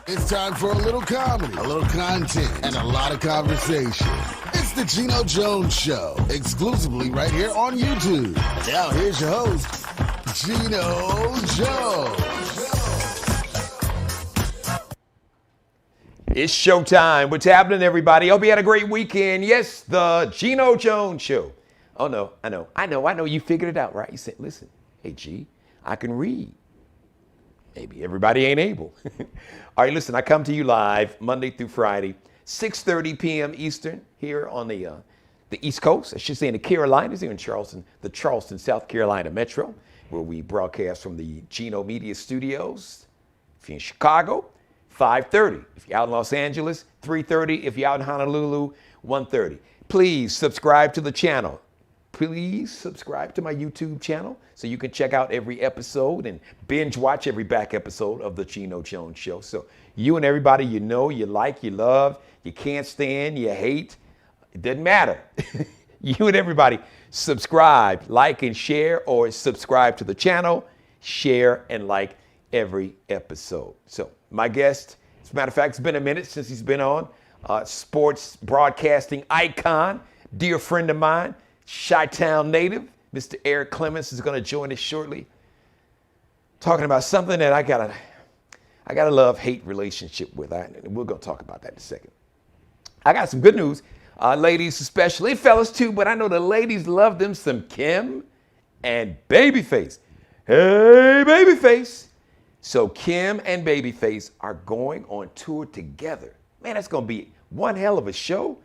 It's time for a little comedy, a little content, and a lot of conversation. It's the Geno Jones Show, exclusively right here on YouTube. Now here's your host, Geno Jones. It's showtime. What's happening, everybody? Hope you had a great weekend. Yes, the Geno Jones Show. Oh, no, I know. You figured it out, right? You said, listen, hey, G, I can read. Maybe everybody ain't able. All right, listen, I come to you live Monday through Friday, 6:30 p.m. Eastern here on the East Coast. I should say in the Carolinas, here in Charleston, the Charleston, South Carolina Metro, where we broadcast from the Geno Media Studios. If you're in Chicago, 5:30. If you're out in Los Angeles, 3:30. If you're out in Honolulu, 1:30. Please subscribe to the channel. Please subscribe to my YouTube channel so you can check out every episode and binge watch every back episode of the Geno Jones Show. So you and everybody you know, you like, you love, you can't stand, you hate, it doesn't matter. You and everybody subscribe, like, and share, or subscribe to the channel, share, and like every episode. So my guest, as a matter of fact, it's been a minute since he's been on, sports broadcasting icon, dear friend of mine, Chi-Town native, Mr. Eric Clemons is going to join us shortly, talking about something that I got a love-hate relationship with. We're going to talk about that in a second. I got some good news, ladies especially, fellas too, but I know the ladies love them some Kem and Babyface. Hey, Babyface. So Kem and Babyface are going on tour together. Man, that's going to be one hell of a show.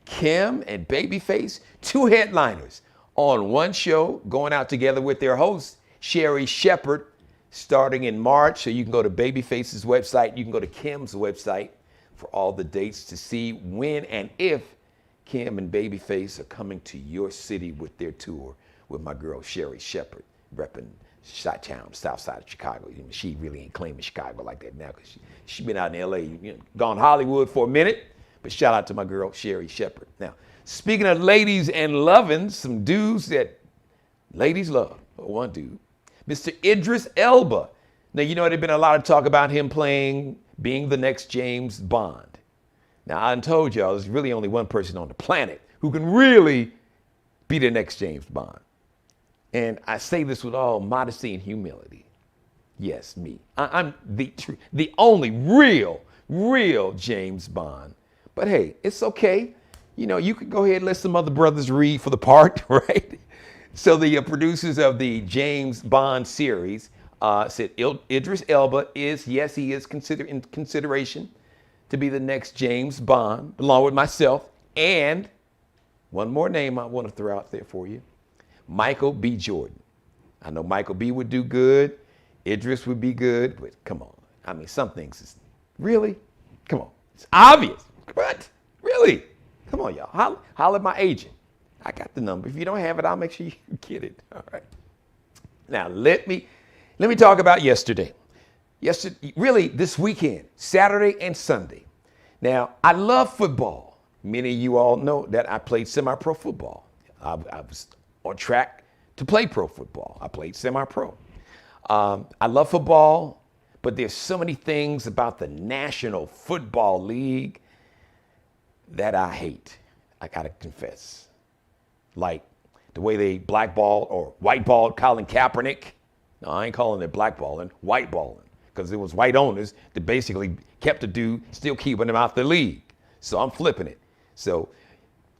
Kem and Babyface, two headliners on one show, going out together with their host, Sherri Sheppard, starting in March. So you can go to Babyface's website, you can go to Kem's website for all the dates to see when and if Kem and Babyface are coming to your city with their tour with my girl Sherri Sheppard, repping Chi-Town, south side of Chicago. She really ain't claiming Chicago like that now because she been out in LA, gone Hollywood for a minute. But shout out to my girl, Sherri Sheppard. Now, speaking of ladies and loving, some dudes that ladies love. One dude, Mr. Idris Elba. Now, you know, there's been a lot of talk about him being the next James Bond. Now, I told y'all there's really only one person on the planet who can really be the next James Bond. And I say this with all modesty and humility. Yes, me. I'm the only real James Bond. But hey, it's okay. You could go ahead and let some other brothers read for the part, right? So the producers of the James Bond series said Idris Elba he is considered in consideration to be the next James Bond, along with myself. And one more name I want to throw out there for you, Michael B. Jordan. I know Michael B. would do good. Idris would be good, but come on. I mean, some things is really, come on. It's obvious. But really, come on, y'all. Holler at my agent. I got the number. If you don't have it, I'll make sure you get it. All right. Now let me talk about yesterday. Really, this weekend, Saturday and Sunday. Now, I love football. Many of you all know that I played semi-pro football. I was on track to play pro football. I played semi-pro. I love football, but there's so many things about the National Football League that I hate. I gotta confess. Like the way they blackballed or whiteballed Colin Kaepernick. No, I ain't calling it blackballing, whiteballing, because it was white owners that basically kept the dude, still keeping him out the league. So I'm flipping it. So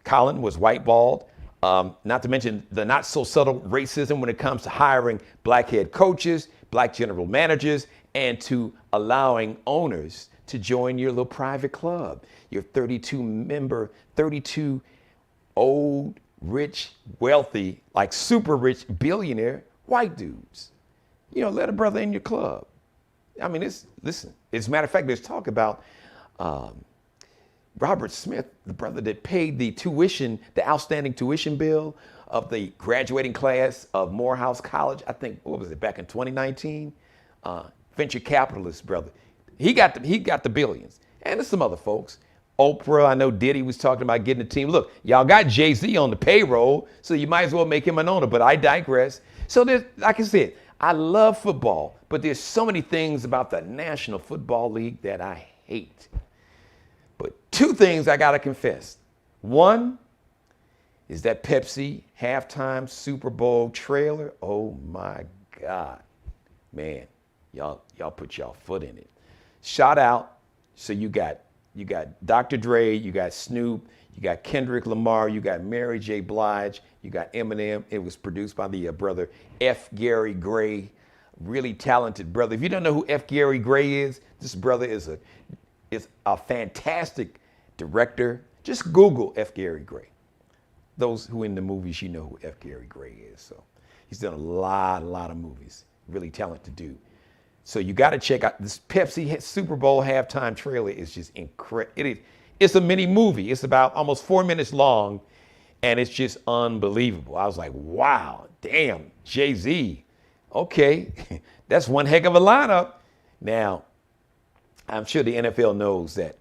Colin was whiteballed. Not to mention the not so subtle racism when it comes to hiring black head coaches, black general managers, and to allowing owners to join your little private club. Your 32 old, rich, wealthy, like super rich billionaire white dudes. Let a brother in your club. I mean, listen, as a matter of fact, there's talk about Robert Smith, the brother that paid the outstanding tuition bill of the graduating class of Morehouse College, I think, what was it, back in 2019? Venture capitalist brother. He got the billions. And there's some other folks. Oprah, I know Diddy was talking about getting a team. Look, y'all got Jay-Z on the payroll, so you might as well make him an owner, but I digress. So there's, like I said, I love football, but there's so many things about the National Football League that I hate. But two things I gotta confess. One is that Pepsi halftime Super Bowl trailer. Oh my God, man, y'all put y'all foot in it. Shout out. So you got Dr. Dre, you got Snoop, you got Kendrick Lamar, you got Mary J. Blige, you got Eminem. It was produced by the brother F. Gary Gray, really talented brother. If you don't know who F. Gary Gray is, this brother is a fantastic director. Just Google F. Gary Gray. Those who in the movies, you know who F. Gary Gray is. So he's done a lot of movies. Really talented dude. So you got to check out this Pepsi Super Bowl halftime trailer. Is just incredible. It's a mini movie. It's about almost 4 minutes long, and it's just unbelievable. I was like, wow, damn, Jay-Z. Okay, that's one heck of a lineup. Now, I'm sure the NFL knows that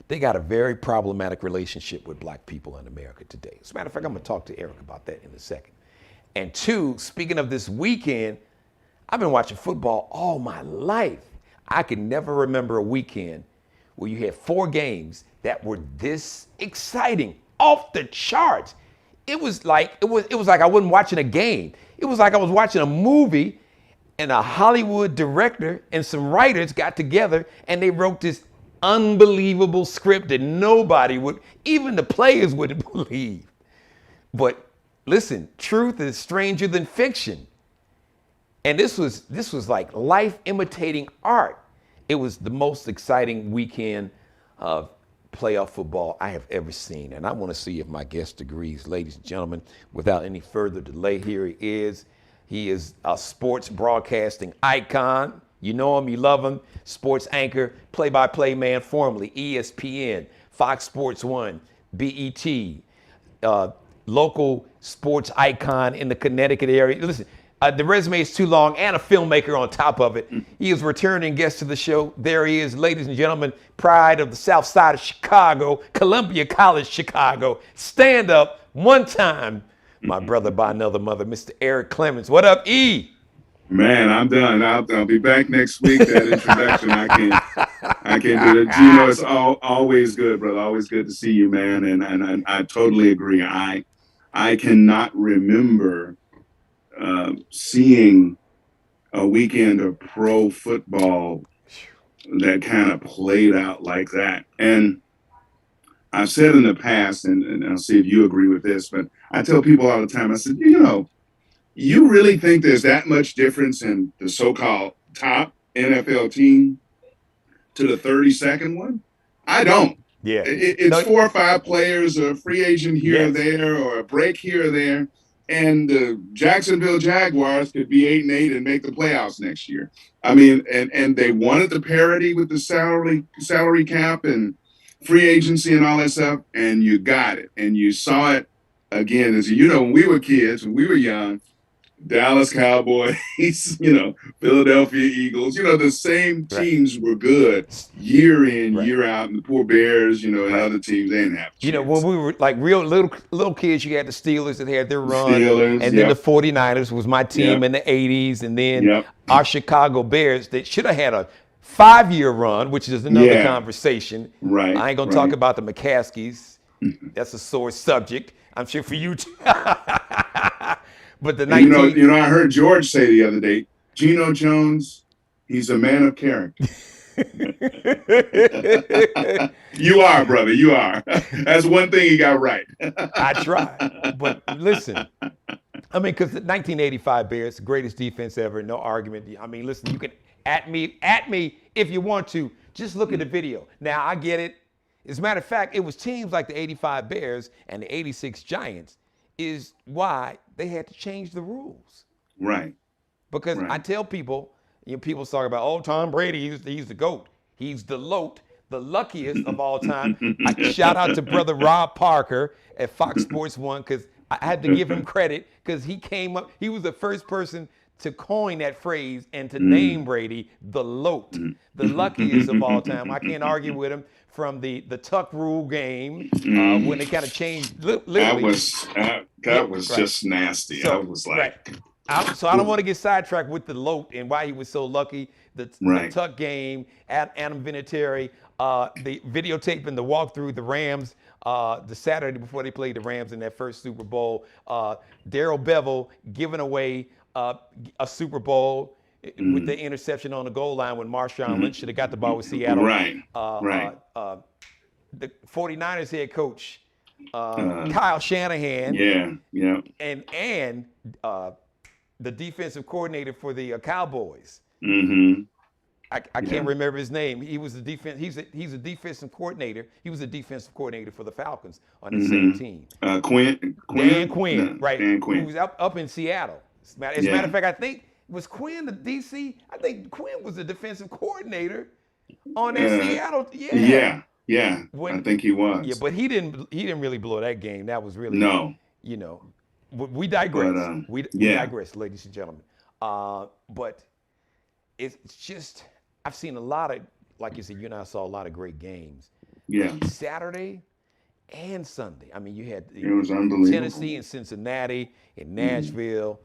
they got a very problematic relationship with black people in America today. As a matter of fact, I'm going to talk to Eric about that in a second. And two, speaking of this weekend, I've been watching football all my life. I can never remember a weekend where you had 4 games that were this exciting, off the charts. It was like I wasn't watching a game. It was like I was watching a movie, and a Hollywood director and some writers got together and they wrote this unbelievable script that nobody would, even the players wouldn't believe. But listen, truth is stranger than fiction. And this was like life imitating art. It was the most exciting weekend of playoff football I have ever seen. And I want to see if my guest agrees. Ladies and gentlemen, without any further delay, here he is. He is a sports broadcasting icon. You know him, you love him. Sports anchor, play-by-play man, formerly ESPN, Fox Sports 1, BET, local sports icon in the Connecticut area. Listen, the resume is too long, and a filmmaker on top of it. He is returning guest to the show. There he is, ladies and gentlemen, pride of the South Side of Chicago, Columbia College, Chicago. Stand up one time, my brother by another mother, Mr. Eric Clemons. What up, E? Man, I'm done. I'll be back next week. That introduction, I can't do that. Geno, it's always good, brother. Always good to see you, man. And I totally agree. I cannot remember seeing a weekend of pro football that kind of played out like that. And I've said in the past, and I'll see if you agree with this, but I tell people all the time, I said, you really think there's that much difference in the so-called top NFL team to the 32nd one? I don't. Yeah. It's 4 or 5 players, a free agent here or there, or a break here or there. And the Jacksonville Jaguars could be 8-8 and make the playoffs next year. I mean, and they wanted the parity with the salary cap and free agency and all that stuff, and you got it. And you saw it again, as when we were kids, when we were young, Dallas Cowboys, Philadelphia Eagles, the same teams were good year in, year out, and the poor Bears, and other teams, they didn't have a chance. When we were like real little kids, you had the Steelers that had their run, and then the 49ers was my team in the 80s, and then our Chicago Bears that should have had a 5-year run, which is another conversation. Right. I ain't going to talk about the McCaskies. That's a sore subject, I'm sure, for you too. But the 19... I heard George say the other day, Geno Jones, he's a man of character. You are, brother. You are. That's one thing he got right. I try. But listen, I mean, because the 1985 Bears, the greatest defense ever, no argument. I mean, listen, you can at me if you want to. Just look at the video. Now, I get it. As a matter of fact, it was teams like the 85 Bears and the 86 Giants is why they had to change the rules. Right. Because I tell people, people talk about, Tom Brady, he's the GOAT. He's the LOAT, the luckiest of all time. I shout out to brother Rob Parker at Fox Sports 1 because I had to give him credit because he came up, he was the first person to coin that phrase and to name Brady the LOAT, the luckiest of all time. I can't argue with him. From the Tuck Rule game when they kind of changed. Literally. That was just nasty. So, I was like, so I don't want to get sidetracked with the LOAT and why he was so lucky. The Tuck game, Adam Vinatieri, the videotaping the walkthrough the Rams the Saturday before they played the Rams in that first Super Bowl. Darrell Bevel giving away a Super Bowl with the interception on the goal line when Marshawn Lynch should have got the ball with Seattle. Right. The 49ers head coach, Kyle Shanahan. Yeah. And the defensive coordinator for the Cowboys. I can't remember his name. He was the defense. He's a defensive coordinator. He was a defensive coordinator for the Falcons on the same team. Dan Quinn, right? Dan Quinn. Who was up in Seattle. As a matter of fact, I think was Quinn the DC. I think Quinn was the defensive coordinator on that Seattle. Yeah. I think he was. Yeah, but he didn't really blow that game. That was really no. We digress. We digress, ladies and gentlemen. But it's just I've seen a lot of, like you said, you and I saw a lot of great games. Yeah. Saturday and Sunday. I mean, you had it was unbelievable. Tennessee and Cincinnati and Nashville,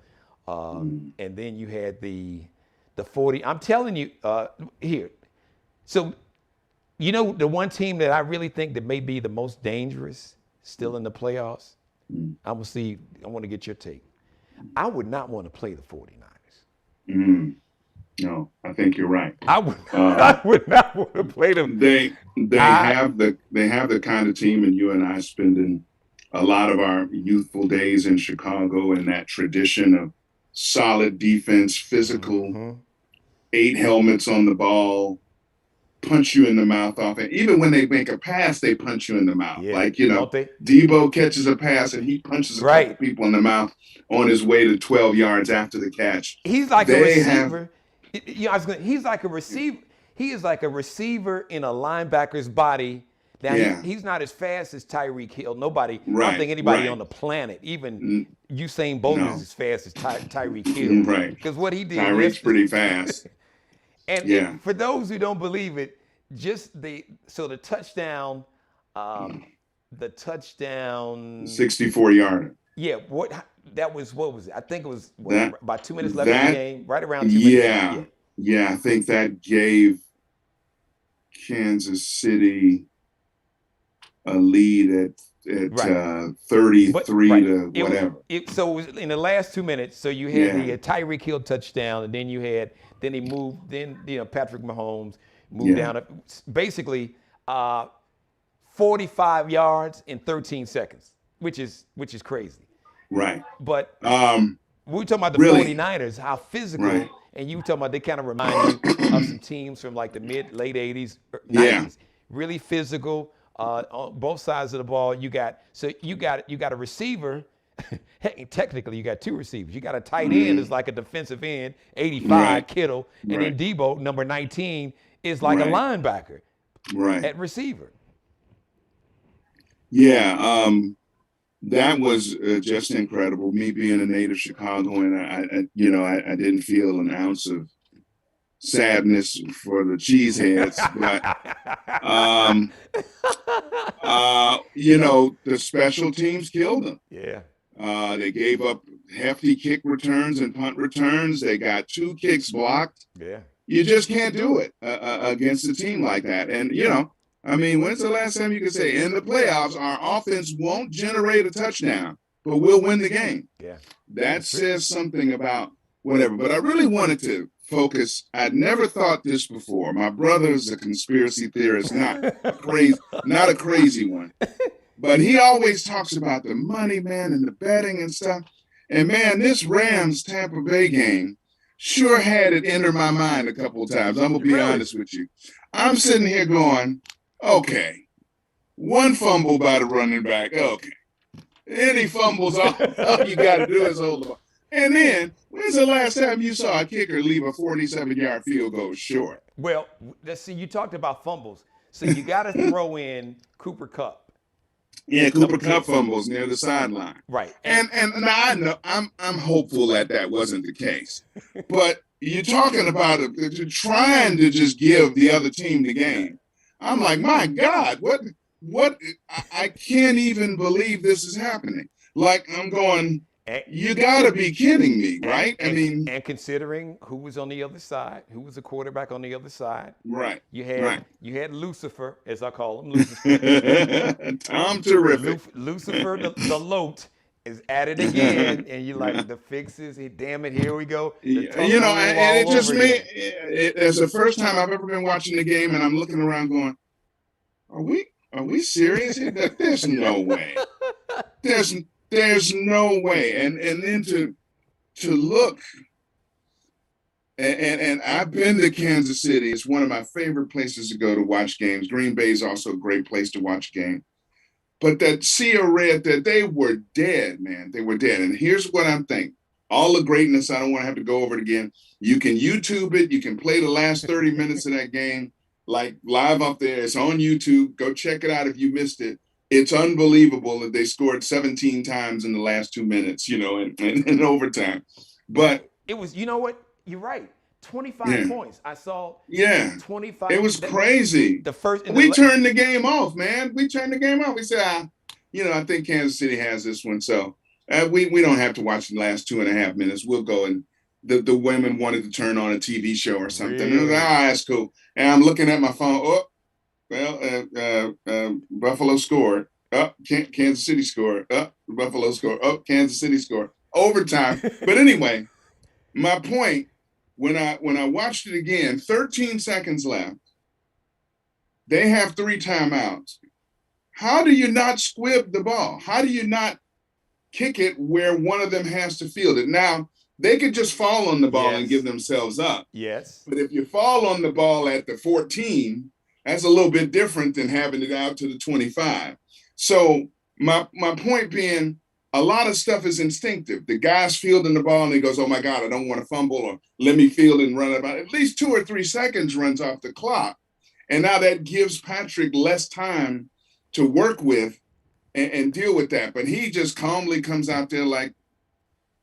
and then you had the 40. I'm telling you here. So, the one team that I really think that may be the most dangerous still in the playoffs. I want to get your take. I would not want to play the 49ers. No, I think you're right. I would not want to play them. They have the kind of team, and you and I spending a lot of our youthful days in Chicago in that tradition of solid defense, physical, 8 helmets on the ball, punch you in the mouth off. And even when they make a pass, they punch you in the mouth. Yeah. Like, Debo catches a pass and he punches a couple people in the mouth on his way to 12 yards after the catch. He's like a receiver. He's like a receiver. He is like a receiver in a linebacker's body. Now, he's not as fast as Tyreek Hill. I don't think anybody on the planet, even Usain Bolt, is as fast as Tyreek Hill. Right. Because what he did. Tyreek's pretty fast. And for those who don't believe it, the touchdown, 64-yarder. Yeah, what was it? I think it was about 2 minutes left in the game, right around 2 minutes. Yeah, I think that gave Kansas City a lead at 33 to whatever. So it was in the last 2 minutes. So you had the Tyreek Hill touchdown, and then he moved. Patrick Mahomes moved down basically 45 yards in 13 seconds, which is crazy. Right. But we were talking about the 49ers, how physical, and you were talking about they kind of remind you of some teams from like the late 80s, 90s. Really physical on both sides of the ball. You got a receiver. Technically, you got 2 receivers. You got a tight end is like a defensive end, 85, Kittle, and then Debo, number 19, is like a linebacker at receiver. Yeah, that was just incredible. Me being a native Chicagoan, I didn't feel an ounce of sadness for the cheeseheads, but the special teams killed them. Yeah. They gave up hefty kick returns and punt returns. They got 2 kicks blocked. Yeah. You just can't do it against a team like that. And, when's the last time you could say in the playoffs, our offense won't generate a touchdown, but we'll win the game? Yeah. That says something about whatever. But I really wanted to focus. I'd never thought this before. My brother's a conspiracy theorist, not a crazy one. But he always talks about the money, man, and the betting and stuff. And, man, this Rams-Tampa Bay game sure had it enter my mind a couple of times. I'm going to be honest with you. I'm sitting here going, okay, 1 fumble by the running back. Okay. Any fumbles, all you got to do is hold the ball. And then, when's the last time you saw a kicker leave a 47-yard field goal short? Well, let's see, you talked about fumbles. So you got to throw in Cooper Kupp. Yeah, Cooper Kupp fumbles near the sideline. Right. And now I know I'm hopeful that wasn't the case. But you're talking about trying to just give the other team the game. I'm like, my God, what I can't even believe this is happening. Like, I'm going, You got to be kidding me, right? I mean, and considering who was on the other side, who was the quarterback on the other side, right? You had Right. you had Lucifer, as I call him, Lucifer. Tom Terrific. Lucifer the Lote is at it again, and you're like, the fixes. Damn it, here we go. You know, and it just made it's the first time I've ever been watching the game, and I'm looking around going, Are we serious? There's no way. There's no way. And then to look, and I've been to Kansas City. It's one of my favorite places to go to watch games. Green Bay is also a great place to watch a game. But that sea of red, that they were dead, man. They were dead. And here's what I'm thinking. All the greatness, I don't want to have to go over it again. You can YouTube it. You can play the last 30 minutes of that game, like live up there. It's on YouTube. Go check it out if you missed it. It's unbelievable that they scored 17 times in the last 2 minutes, in overtime. But it was, you know what? You're right. 25 points. I saw 25. It was crazy. We turned the game off, man. We turned the game off. We said, I think Kansas City has this one. So we don't have to watch the last 2.5 minutes. We'll go. And the women wanted to turn on a TV show or something. Really? And I was like, that's cool. And I'm looking at my phone. Buffalo scored. Kansas City scored. Buffalo scored. Kansas City scored. Overtime. But anyway, my point, when I watched it again, 13 seconds left. They have 3 timeouts. How do you not squib the ball? How do you not kick it where one of them has to field it? Now, they could just fall on the ball and give themselves up. Yes. But if you fall on the ball at the 14, that's a little bit different than having it out to the 25. So my point being, a lot of stuff is instinctive. The guy's fielding the ball and he goes, oh my God, I don't want to fumble, or let me field and run about. At least 2 or 3 seconds runs off the clock. And now that gives Patrick less time to work with and deal with that. But he just calmly comes out there like,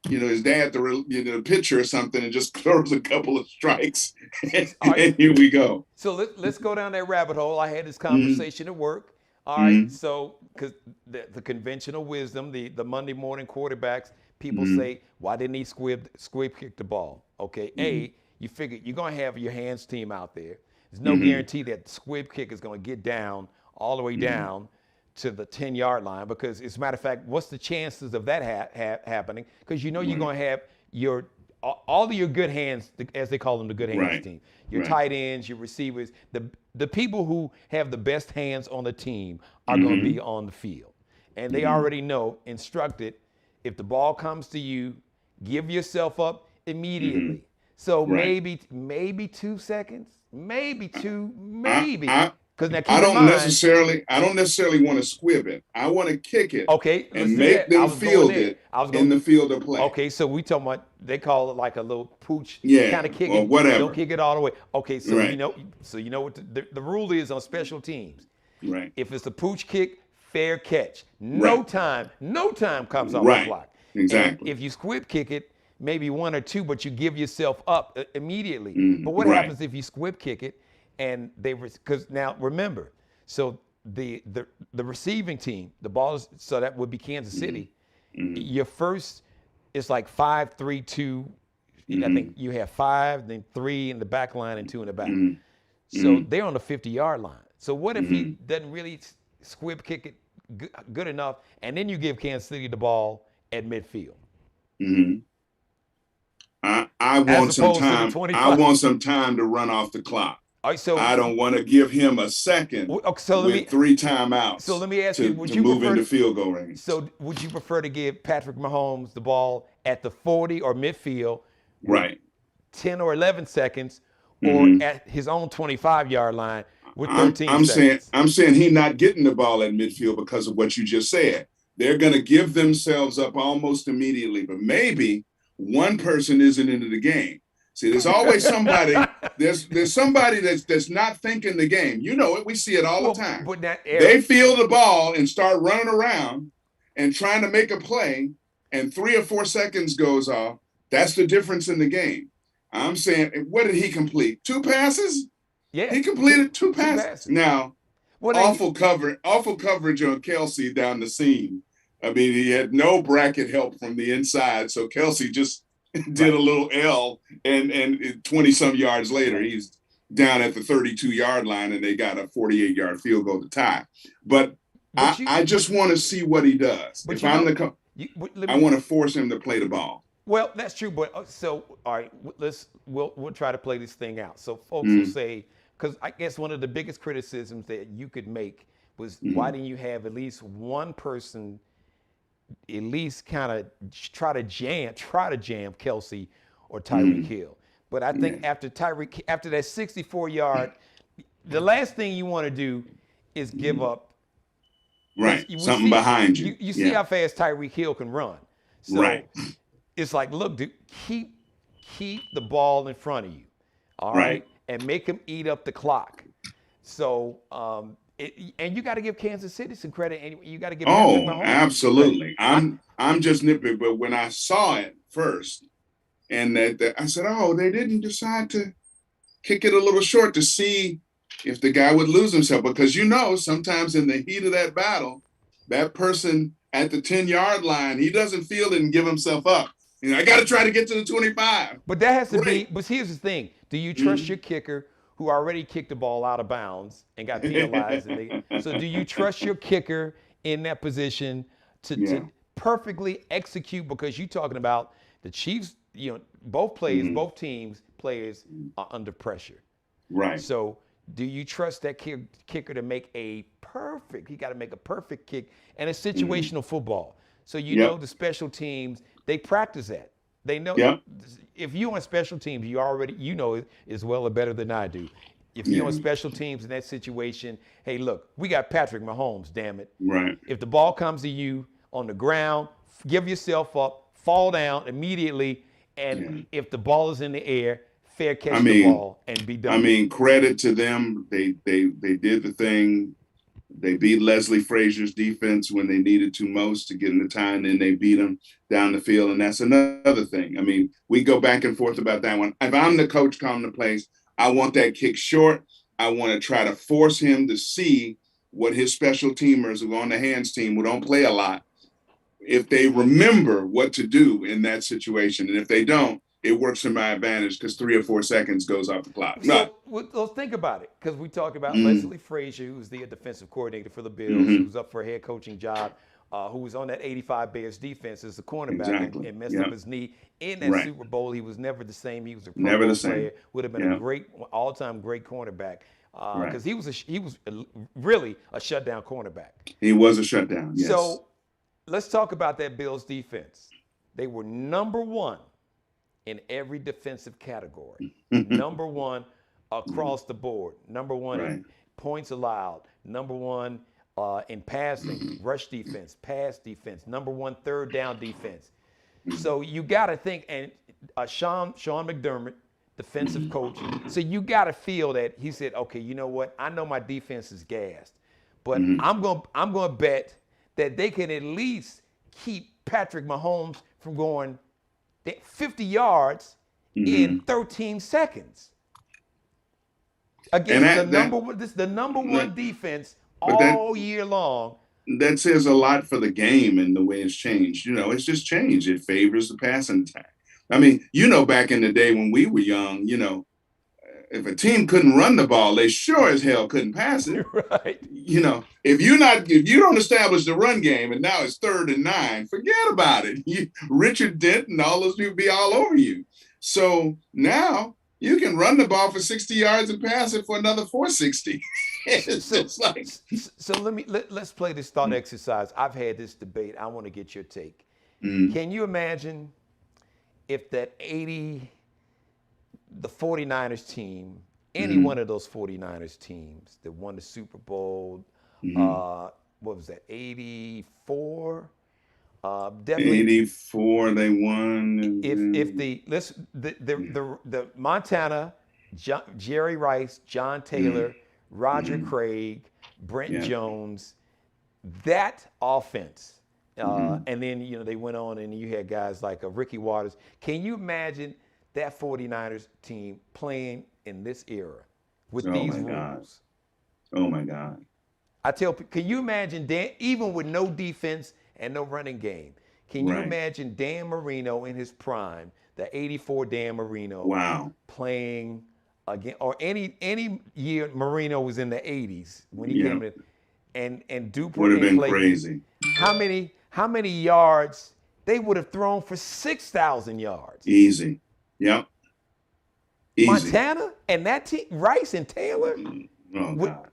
his dad, the pitcher or something, and just throws a couple of strikes. And here we go. So let's go down that rabbit hole. I had this conversation at work. All right, so because the conventional wisdom, the Monday morning quarterbacks, people say, why didn't he squib kick the ball? Okay, you figure you're going to have your hands team out there. There's no guarantee that the squib kick is going to get down all the way down to the 10-yard line, because as a matter of fact, what's the chances of that happening? Because you're going to have all of your good hands, as they call them, the good hands team, your tight ends, your receivers, the people who have the best hands on the team are going to be on the field. And they already know, instructed, if the ball comes to you, give yourself up immediately. So maybe 2 seconds, maybe 2, maybe. Because now I don't necessarily want to squib it. I want to kick it. Okay, and make them field it in the field of play. Okay, so we talking about, they call it like a little pooch kind of kick. Or whatever. Don't kick it all the way. Okay, so you know what the rule is on special teams. Right. If it's a pooch kick, fair catch. No time comes off the clock. Exactly. And if you squib kick it, maybe 1 or 2, but you give yourself up immediately. But what happens if you squib kick it? And because now remember, so the receiving team, the ball is, so that would be Kansas City. Your first is like 5, 3, 2. I think you have 5, then 3 in the back line and 2 in the back. So they're on the 50-yard line. So what if he doesn't really squib kick it good enough, and then you give Kansas City the ball at midfield? I want some time. I want some time to run off the clock. So I don't want to give him a second with 3 timeouts. So let me ask you, would you move into field goal range? So would you prefer to give Patrick Mahomes the ball at the 40 or midfield, 10 or 11 seconds, or at his own 25-yard line with 13 seconds? I'm saying he's not getting the ball at midfield because of what you just said. They're going to give themselves up almost immediately, but maybe one person isn't into the game. See, there's always somebody. There's somebody that's not thinking the game. You know it. We see it all the time. They feel the ball and start running around and trying to make a play, and 3 or 4 seconds goes off. That's the difference in the game. I'm saying, what did he complete? 2 passes? Yeah, he completed 2 passes. Now, awful coverage on Kelsey down the seam I mean, he had no bracket help from the inside, so Kelsey just did Right. a little L, and 20 some yards later, he's down at the 32-yard line, and they got a 48-yard field goal to tie. But I just want to see what he does. If I'm the I want to force him to play the ball. Well, that's true, but so all right, we'll try to play this thing out. So folks will say, because I guess one of the biggest criticisms that you could make was why didn't you have at least one person at least kind of try to jam Kelsey or Tyreek Hill. But I think after that 64-yard, the last thing you want to do is give up. Right, something behind you. You see how fast Tyreek Hill can run. So it's like, look, dude, keep the ball in front of you, all right, and make him eat up the clock. So, and you got to give Kansas City some credit, and you got to give. Absolutely. I'm just nitpicking, but when I saw it first, and that I said, oh, they didn't decide to kick it a little short to see if the guy would lose himself, because sometimes in the heat of that battle, that person at the 10-yard line, he doesn't feel it and give himself up. I got to try to get to the 25. But that has to be. But here's the thing: do you trust your kicker, who already kicked the ball out of bounds and got penalized? So do you trust your kicker in that position to perfectly execute? Because you're talking about the Chiefs. Both teams players are under pressure. Right. So do you trust that kicker to make a perfect? He got to make a perfect kick, and it's situational football. So the special teams, they practice that. They know if you're on special teams, you already as well or better than I do. If you're on special teams in that situation, hey, look, we got Patrick Mahomes, damn it. Right. If the ball comes to you on the ground, give yourself up, fall down immediately, and if the ball is in the air, fair catch the ball and be done. I mean, credit to them. They did the thing. They beat Leslie Frazier's defense when they needed to most to get in the time, and then they beat them down the field. And that's another thing. I mean, we go back and forth about that one. If I'm the coach calling the plays, I want that kick short. I want to try to force him to see what his special teamers who are on the hands team who don't play a lot, if they remember what to do in that situation. And if they don't, it works to my advantage because 3 or 4 seconds goes off the clock. So let's think about it, because we talk about Leslie Frazier, who's the defensive coordinator for the Bills, who's up for a head coaching job, who was on that 85 Bears defense as a cornerback and messed up his knee in that Super Bowl. He was never the same. He was a Pro Bowl player. Would have been a great, all-time great cornerback because he was really a shutdown cornerback. He was a shutdown. Yes. So let's talk about that Bills defense. They were number one in every defensive category. Number one across the board. Number one in points allowed. Number one in passing, rush defense, pass defense. Number one third down defense. So you got to think, and Sean McDermott, defensive coach, so you got to feel that he said, okay, you know what? I know my defense is gassed, but I'm going to bet that they can at least keep Patrick Mahomes from going 50 yards in 13 seconds against the number one defense all year long. That says a lot for the game and the way it's changed. It's just changed. It favors the passing attack. I mean, back in the day when we were young, if a team couldn't run the ball, they sure as hell couldn't pass it. Right. If you don't establish the run game and now it's 3rd and 9, forget about it. Richard Dent and all those people be all over you. So now you can run the ball for 60 yards and pass it for another 460. So let's play this thought exercise. I've had this debate. I want to get your take. Can you imagine if the 49ers team, any one of those 49ers teams that won the Super Bowl, what was that, 84? Definitely 84 they won. If the Montana, Jerry Rice, John Taylor, Roger Craig, Brent Jones, that offense, and then they went on and you had guys like Ricky Waters. Can you imagine that 49ers team playing in this era with these rules? Oh my God. Can you imagine, Dan, even with no defense and no running game. Can you imagine Dan Marino in his prime, the '84 Dan Marino, playing again, or any year Marino was in the '80s when he came in, and Duper would have and been Clayton, crazy. How many yards they would have thrown for 6,000 yards? Easy. Yep. Easy. Montana and that team, Rice and Taylor,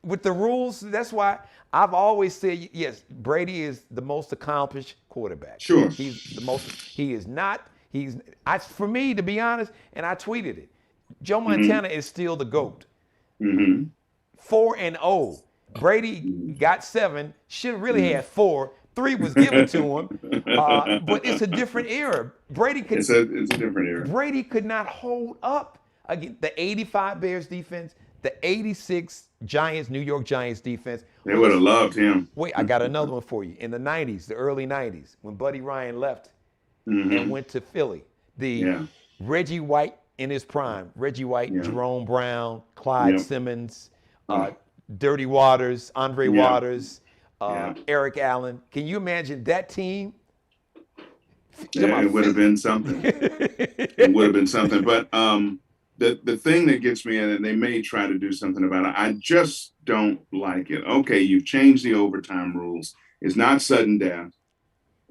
with the rules. That's why I've always said, yes, Brady is the most accomplished quarterback. Sure. He's the most. He is not. For me, to be honest, and I tweeted it. Joe Montana is still the GOAT. 4-0. Brady got 7. Should have really had 4. 3 was given to him, but it's a different era. Brady could. It's a different era. Brady could not hold up against the '85 Bears defense, the '86 Giants, New York Giants defense. They would have loved him. Wait, I got another one for you. In the '90s, the early '90s, when Buddy Ryan left and went to Philly, Reggie White in his prime, Reggie White, Jerome Brown, Clyde Simmons, Dirty Waters, Andre Waters. Eric Allen. Can you imagine that team? It would have been something. It would have been something. But the thing that gets me, and they may try to do something about it, I just don't like it. Okay, you've changed the overtime rules. It's not sudden death,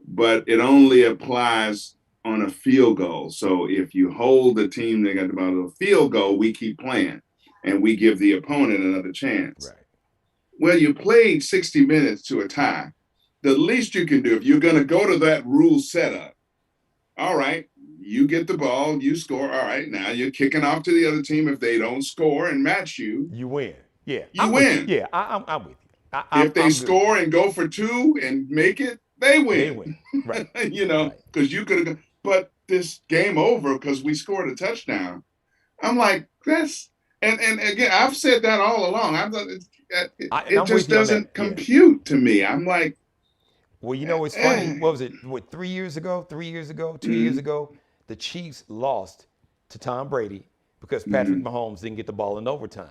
but it only applies on a field goal. So if you hold the team that got the ball to a field goal, we keep playing, and we give the opponent another chance. Right. Well, you played 60 minutes to a tie. The least you can do, if you're going to go to that rule setup, all right, you get the ball, you score. All right, now you're kicking off to the other team. If they don't score and match you, you win. Yeah, you win. Yeah, I'm with you. If they score and go for 2 and make it, they win. They win, right? Because you could have. But this game over because we scored a touchdown. I'm like, that's and again, I've said that all along. It just doesn't compute to me. I'm like, well, it's funny. What was it? 3 years ago? 2 years ago, the Chiefs lost to Tom Brady because Patrick Mahomes didn't get the ball in overtime.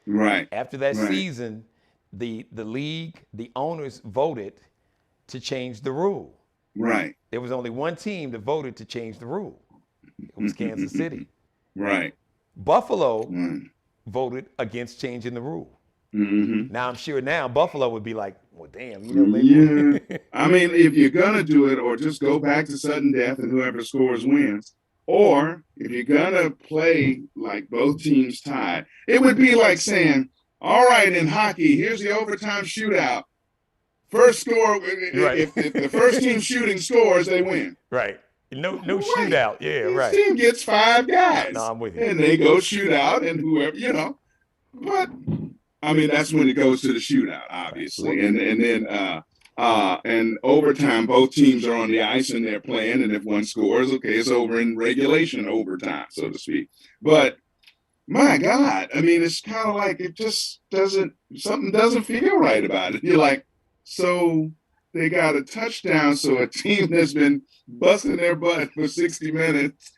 Right. After that season, the league, the owners voted to change the rule. Right. There was only one team that voted to change the rule. It was Kansas City. Right. Buffalo voted against changing the rule. Now I'm sure Buffalo would be like, well, damn, maybe. Yeah. I mean, if you're gonna do it, or just go back to sudden death and whoever scores wins, or if you're gonna play like both teams tied, it would be like saying, all right, in hockey, here's the overtime shootout. First score, if the first team shooting scores, they win. Right. No shootout. Yeah, This right. team gets 5 guys. No, I'm with you. And they go shoot out, and whoever, But I mean, that's when it goes to the shootout, obviously, and then and overtime, both teams are on the ice and they're playing, and if one scores, okay, it's over in regulation overtime, so to speak. But my God, I mean, it's kind of like it just something doesn't feel right about it. You're like, so they got a touchdown, so a team that's been busting their butt for 60 minutes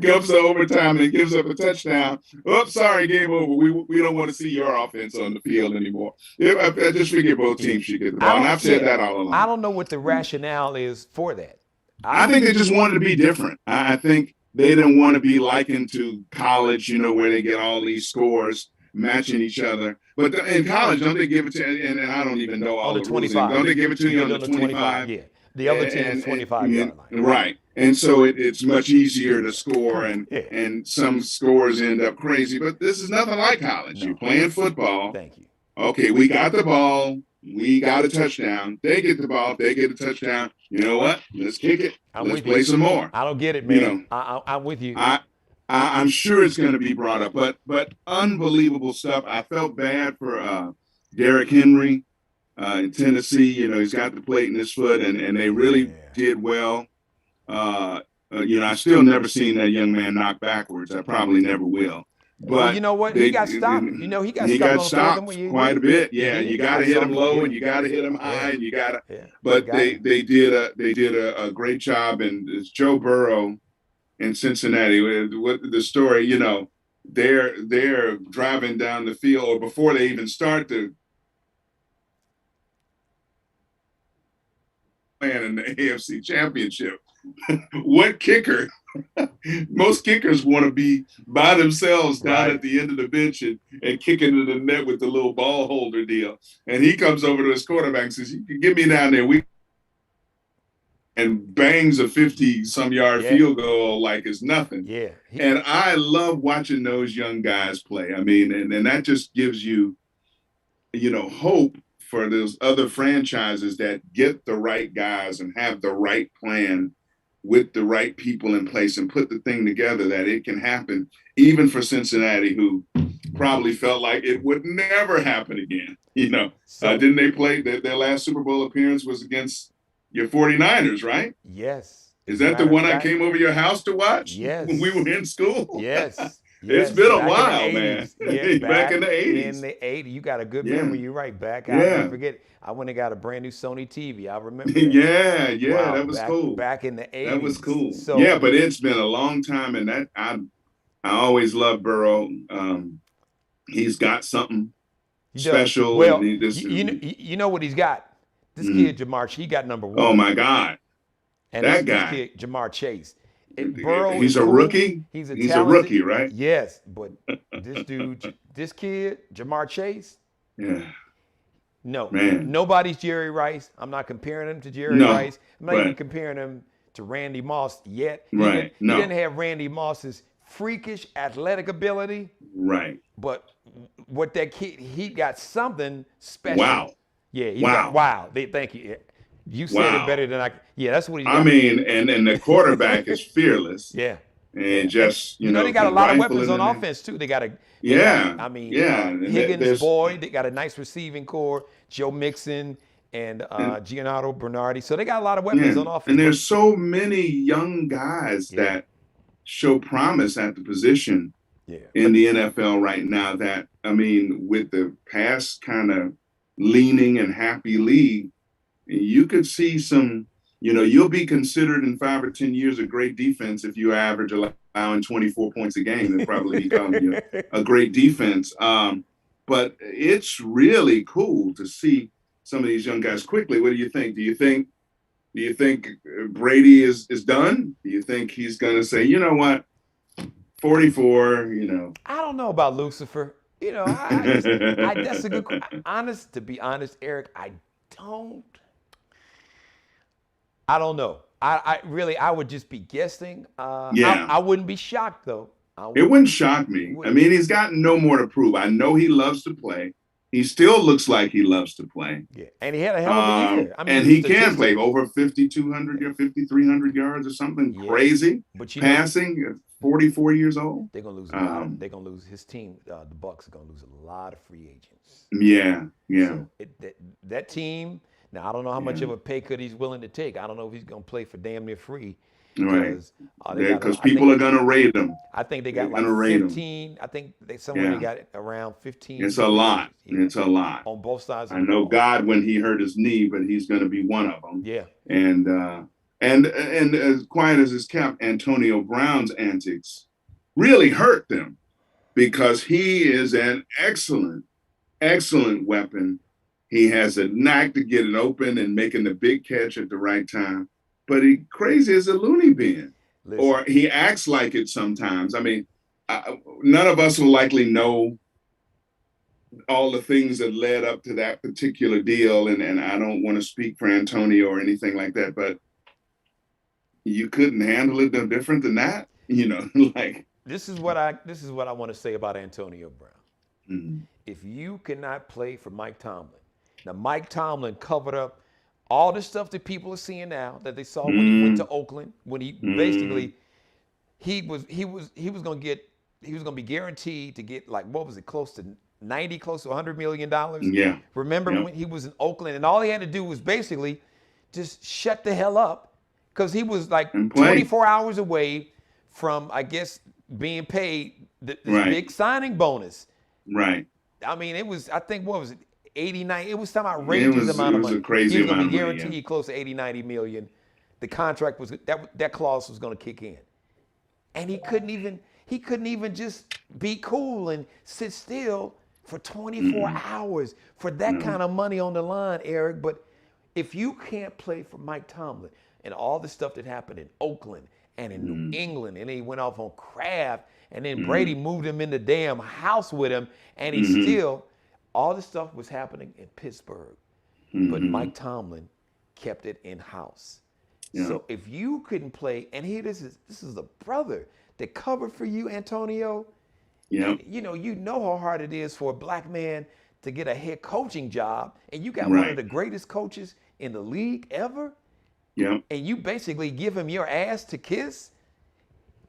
goes to overtime and gives up a touchdown. Oh, sorry, game over. We don't want to see your offense on the field anymore. I just figure both teams should get the ball, and I've said that all along. I don't know what the rationale is for that. I think they just wanted to be different. I think they didn't want to be likened to college, where they get all these scores matching each other. But in college, don't they give it to you? And I don't even know all on the rules. 25. Don't they give it to you on the 25? Yeah. The other team's 25-yard line. Right. And so it's much easier to score, and some scores end up crazy. But this is nothing like college. You're playing football. Thank you. Okay, we got the ball. We got a touchdown. They get the ball. They get a touchdown. You know what? Let's kick it. Let's play some more. I don't get it, man. I'm with you. I'm sure it's going to be brought up, but unbelievable stuff. I felt bad for Derrick Henry in Tennessee. He's got the plate in his foot, and they really did well. I still never seen that young man knock backwards. I probably never will. But you know what? He got stopped. He got stopped quite a bit. Yeah, you got to hit him low, and you got to hit him high, and you got to. Yeah. But they did a great job, and it's Joe Burrow in Cincinnati. What the story? They're driving down the field, or before they even start playing in the AFC Championship. What kicker? Most kickers want to be by themselves down at the end of the bench and kicking into the net with the little ball holder deal. And he comes over to his quarterback and says, "You can get me down there." And bangs a 50-some yard field goal like it's nothing. Yeah. And I love watching those young guys play. I mean, and that just gives you, hope for those other franchises that get the right guys and have the right plan with the right people in place and put the thing together that it can happen, even for Cincinnati, who probably felt like it would never happen again. Didn't they play their last Super Bowl appearance was against your 49ers, right? Yes. Is that the one I came over your house to watch? Yes. When we were in school? Yes. It's been a while, man. Yeah, back in the 80s. In the 80s. You got a good memory. You're right. Back. I'll never forget it. I went and got a brand new Sony TV. I remember that. Wow, that was cool. Back in the 80s. That was cool. So, but it's been a long time, and that I always loved Burrow. He's got something special. Well, and you know what he's got? This kid, Jamar, he got number 1. Oh, my God. And that this guy. Kid, Jamar Chase. Burrow he's a cool. rookie? He's a rookie, right? Yes, but this dude, this kid, Jamar Chase. Yeah. No, man. Nobody's Jerry Rice. I'm not comparing him to Jerry Rice. I'm not even comparing him to Randy Moss yet. He didn't have Randy Moss's freakish athletic ability. Right. But what that kid, he got something special. Wow. Yeah. Wow. Thank you. You said it better than I. Yeah, that's what he got. I mean, and the quarterback is fearless. Yeah. And just, they got a lot of weapons on offense, too. They got Higgins, Boyd, they got a nice receiving core, Joe Mixon and Giannato Bernardi. So they got a lot of weapons on offense. And there's so many young guys that show promise at the position in the NFL right now that, I mean, with the past kind of leaning and happy league, you could see some, you'll be considered in 5 or 10 years a great defense if you average allowing 24 points a game. It'll probably become a great defense. But it's really cool to see some of these young guys quickly. What do you think? Do you think Brady is done? Do you think he's going to say, you know what, 44, I don't know about Lucifer. That's a good, to be honest, Eric, I don't know. I really would just be guessing. I wouldn't be shocked though. It wouldn't shock me. I mean, he's got no more to prove. I know he loves to play. He still looks like he loves to play. Yeah, and he had a hell of a year. I mean, and he can play over 5,200 or 5,300 yards or something crazy. But passing at 44 years old. They're gonna lose a lot. They're gonna lose his team. The Bucs are gonna lose a lot of free agents. Yeah. So that team. Now, I don't know how much of a pay cut he's willing to take. I don't know if he's going to play for damn near free. Right. Because people are going to rate him. I think they got like 15. I think they got around 15. It's a lot. It's a lot. On both sides. I know God when he hurt his knee, but he's going to be one of them. Yeah. And as quiet as it's kept, Antonio Brown's antics really hurt them because he is an excellent, excellent weapon. He has a knack to get it open and making the big catch at the right time. But he crazy as a loony bin. Or he acts like it sometimes. I mean, none of us will likely know all the things that led up to that particular deal. And I don't want to speak for Antonio or anything like that, but you couldn't handle it no different than that. Like this is what I want to say about Antonio Brown. Mm-hmm. If you cannot play for Mike Tomlin, now Mike Tomlin covered up all the stuff that people are seeing now that they saw when he went to Oakland, when he basically he was going to be guaranteed to get like, what was it, close to $100 million. Yeah. Remember when he was in Oakland and all he had to do was basically just shut the hell up because he was like 24 hours away from, I guess, being paid this big signing bonus. Right. I mean, it was, I think, what was it, 89? It was some outrageous amount of money. It was a crazy amount of money. He was going to be guaranteed close to 80, 90 million. The contract was, that clause was going to kick in. And he couldn't even just be cool and sit still for 24 hours for that kind of money on the line, Eric. But if you can't play for Mike Tomlin and all the stuff that happened in Oakland and in New England, and then he went off on Kraft, and then Brady moved him in the damn house with him, and he still, all the stuff was happening in Pittsburgh, but Mike Tomlin kept it in house. Yeah. So if you couldn't play, and here this is a brother that covered for you, Antonio. Yeah. You know how hard it is for a black man to get a head coaching job, and you got one of the greatest coaches in the league ever. Yeah. And you basically give him your ass to kiss.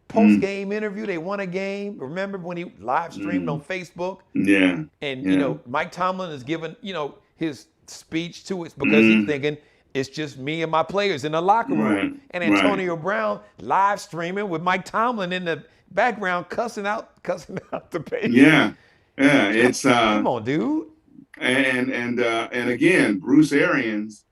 Post-game interview, they won a game. Remember when he live streamed on Facebook? Yeah. And Mike Tomlin is giving, his speech to it because he's thinking it's just me and my players in the locker room. Right. And Antonio Brown live streaming with Mike Tomlin in the background cussing out the baby. Yeah. Yeah. It's come on, dude. And again, Bruce Arians,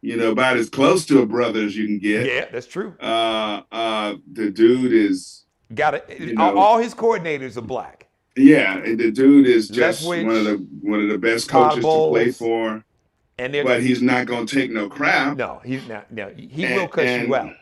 about as close to a brother as you can get. Yeah, that's true. The dude is got it. All his coordinators are black. Yeah, and the dude is just one of the best coaches to play for. But he's not going to take no crap. No, he's not. No, he will cuss you out.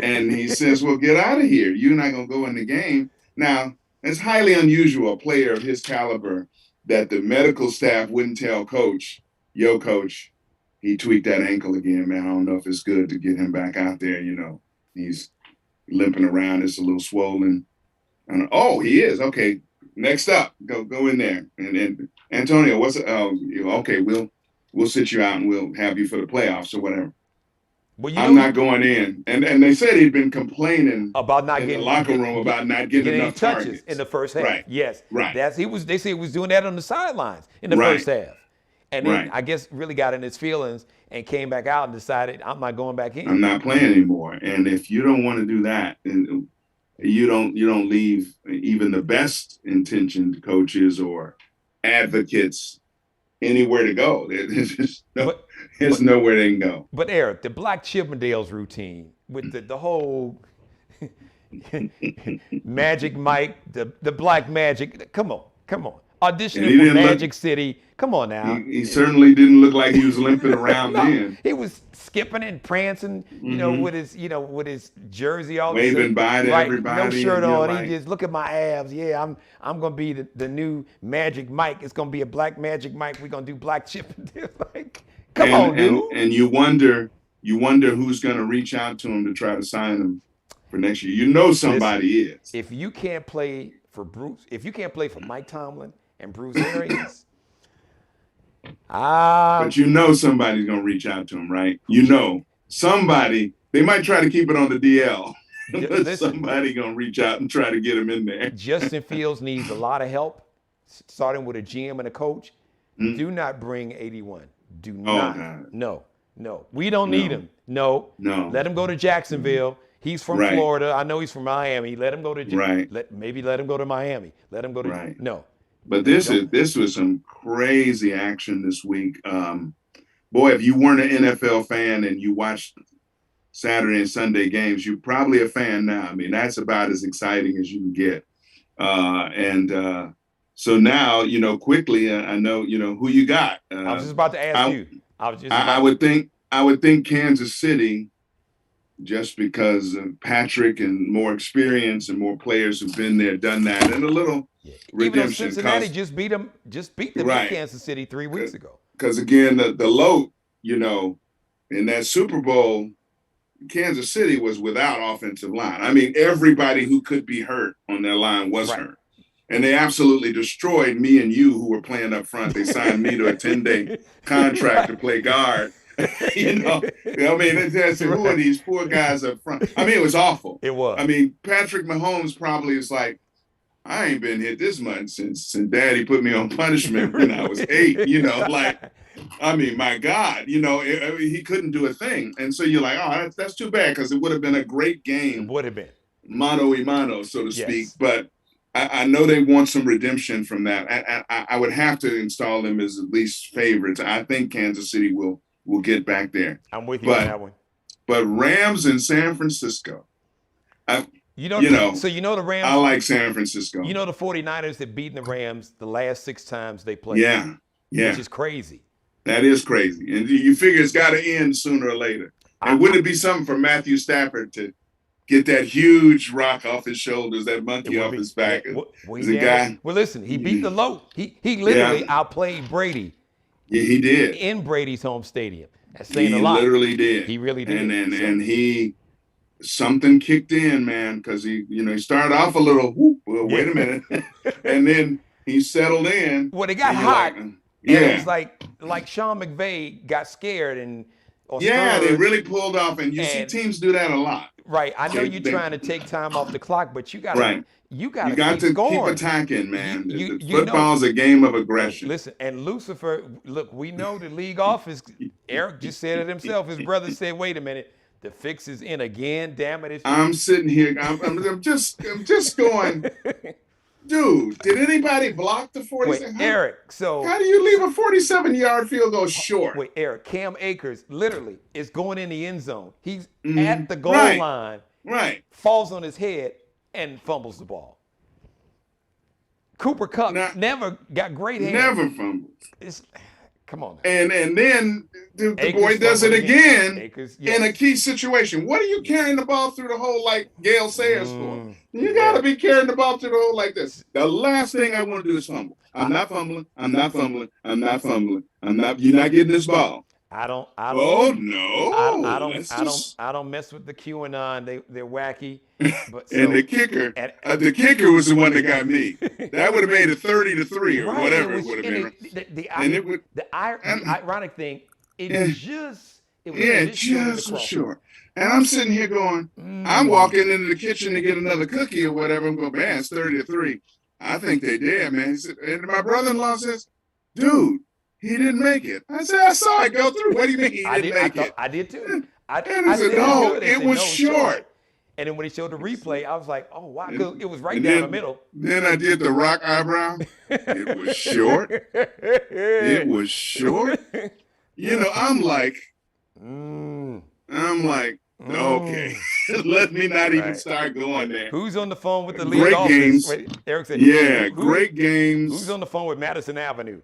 And he says, "Well, get out of here. You're not going to go in the game." Now, it's highly unusual, a player of his caliber, that the medical staff wouldn't tell coach, "Yo, coach, he tweaked that ankle again, man. I don't know if it's good to get him back out there. He's limping around. It's a little swollen." And he is. Okay, next up, go in there. And Antonio, what's okay? We'll sit you out and we'll have you for the playoffs or whatever. Well, I'm not going in. And they said he'd been complaining about not getting the locker room about not getting enough touches targets in the first half. Right. Yes. Right. They say he was doing that on the sidelines in the first half. And then I guess really got in his feelings and came back out and decided, I'm not going back in. I'm not playing anymore. And if you don't want to do that, and you don't leave even the best intentioned coaches or advocates anywhere to go. There's nowhere they can go. But Eric, the Black Chippendales routine with the whole Magic Mike, the Black Magic. Come on. Auditioning for Magic City. Come on now. He certainly didn't look like he was limping around then. He was skipping and prancing, with his jersey all waving by to everybody. No shirt on. He just look at my abs. Yeah, I'm gonna be the new Magic Mike. It's gonna be a Black Magic Mike. We're gonna do Black Chippendales. Come on, dude. And you wonder who's gonna reach out to him to try to sign him for next year. Somebody is. If you can't play for Mike Tomlin and Bruce Arians. But somebody's going to reach out to him, right? Somebody, they might try to keep it on the DL. Somebody going to reach out and try to get him in there. Justin Fields needs a lot of help, starting with a GM and a coach. Do not bring 81. Do not. No. We don't need him. No. Let him go to Jacksonville. He's from Florida. I know he's from Miami. Let him go to maybe let him go to Miami. Let him go to no. But this was some crazy action this week. Boy, if you weren't an NFL fan and you watched Saturday and Sunday games, you're probably a fan now. I mean, that's about as exciting as you can get. So now, quickly, I know, who you got. I was just about to ask you. I would think Kansas City, just because of Patrick and more experience and more players who've been there, done that, and a little redemption. Even though Cincinnati just beat them in Kansas City 3 weeks ago. Because again, the low, in that Super Bowl, Kansas City was without offensive line. I mean, everybody who could be hurt on their line was hurt. And they absolutely destroyed me and you who were playing up front. They signed me to a 10-day contract to play guard. Who are these poor guys up front? I mean, it was awful. It was. I mean, Patrick Mahomes probably is like, I ain't been hit this much since Daddy put me on punishment when I was 8. My God, he couldn't do a thing. And so you're like, oh, that's too bad, because it would have been a great game. It would have been. Mano y mano, so to speak. But I know they want some redemption from that. I would have to install them as at least favorites. I think Kansas City will get back there. I'm with you on that one. But Rams in San Francisco. So the Rams. I like San Francisco. The 49ers have beaten the Rams the last 6 times they played. Yeah. Which is crazy. That is crazy. And you figure it's got to end sooner or later. And wouldn't it be something for Matthew Stafford to get that huge rock off his shoulders, that monkey off his back? Yeah, Guy. Well, listen, he beat the low. He literally outplayed Brady. Yeah, he did. In Brady's home stadium. That's saying a lot. He literally did. He really did. And he something kicked in, man, because he started off a little wait a minute. And then he settled in. Well, they got hot. And it was like Sean McVay got scared they really pulled off, and you see teams do that a lot. Right. I know you're trying to take time off the clock, but you got to keep attacking, man. Football's a game of aggression. Listen, and Lucifer, look, we know the league office. Eric just said it himself. His brother said, "Wait a minute, the fix is in again. Damn it!" I'm sitting here. I'm just going. Dude, did anybody block the 47? Wait, Eric, so how do you leave a 47-yard field goal short? Wait, Eric, Cam Akers literally is going in the end zone. He's at the goal line, falls on his head, and fumbles the ball. Cooper Kupp never got great hands. Never fumbles. Come on. And then the boy does it again in a key situation. What are you carrying the ball through the hole like Gale Sayers for? You got to be carrying the ball through the hole like this. The last thing I want to do is fumble. I'm not fumbling. I'm not fumbling. I'm not fumbling. You're not getting this ball. I don't. Oh no! I don't mess with the QAnon. They're wacky. But and the kicker was the one that got me. That would have made it 30-3 or whatever it would have been. The ironic thing, it was just short. And I'm sitting here going, I'm walking into the kitchen to get another cookie or whatever. I'm going, man, it's 30-3. I think they did, man. And my brother-in-law says, dude, he didn't make it. I said, I saw it go through. What do you mean he didn't make it? I did too. I said, no, it was short. And then when he showed the replay, I was like, oh, wow, it was right down the middle. Then I did the rock eyebrow. It was short. It was short. I'm like, okay, let me not even start going there. Who's on the phone with the league office? Games. Wait, Eric said, great games. Who's on the phone with Madison Avenue?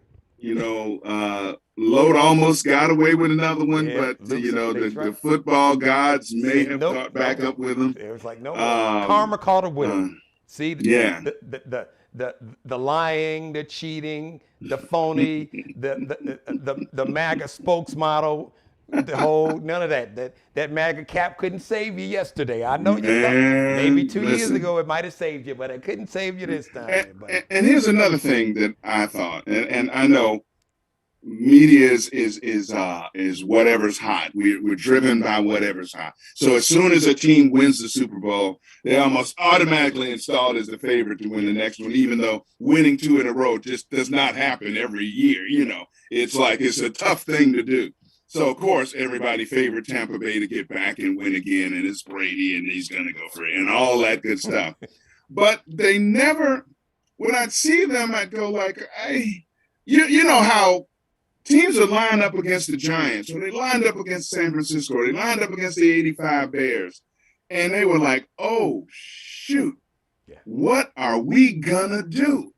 Load almost got away with another one, but the football gods may have caught back up with him. It was like karma caught up with him. See, the lying, the cheating, the phony, the MAGA spokesmodel. The whole none of that MAGA cap couldn't save you yesterday. I know you maybe 2 years ago it might have saved you, but it couldn't save you this time. And here's another thing that I thought, and I know media is whatever's hot. We're driven by whatever's hot. So as soon as a team wins the Super Bowl, they're almost automatically installed as the favorite to win the next one, even though winning 2 in a row just does not happen every year. It's like it's a tough thing to do. So, of course, everybody favored Tampa Bay to get back and win again, and it's Brady, and he's going to go for it, and all that good stuff. But they never, when I'd see them, I'd go like, you know how teams would line up against the Giants, or they lined up against San Francisco, or they lined up against the 85 Bears, and they were like, oh, shoot, what are we going to do?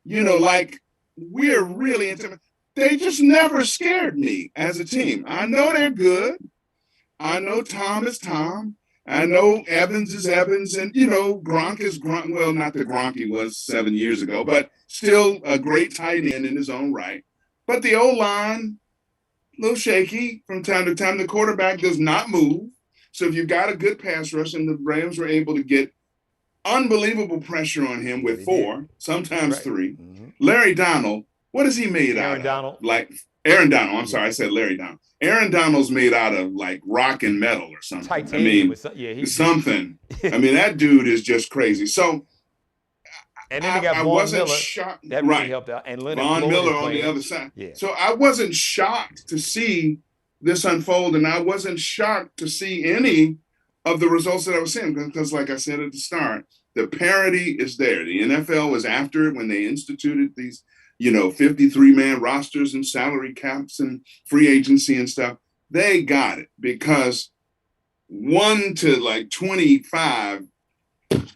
Like, we're really intimidated. They just never scared me as a team. I know they're good. I know Tom is Tom. I know Evans is Evans. And, Gronk is Gronk. Well, not that Gronk he was 7 years ago, but still a great tight end in his own right. But the O-line, a little shaky from time to time. The quarterback does not move. So if you've got a good pass rush, and the Rams were able to get unbelievable pressure on him with 4, sometimes 3. Mm-hmm. Larry Donald. What is he made out of? Aaron Donald. I'm sorry, I said Larry Donald. Aaron Donald's made out of like rock and metal or something. Titanium. Something. That dude is just crazy. So, and then they got Von Miller. Shocked. That really helped out. And Leonard Von Miller on the other side. Yeah. So I wasn't shocked to see this unfold, and I wasn't shocked to see any of the results that I was seeing because, like I said at the start, the parity is there. The NFL was after it when they instituted these 53-man rosters and salary caps and free agency and stuff. They got it because 1 to like 25,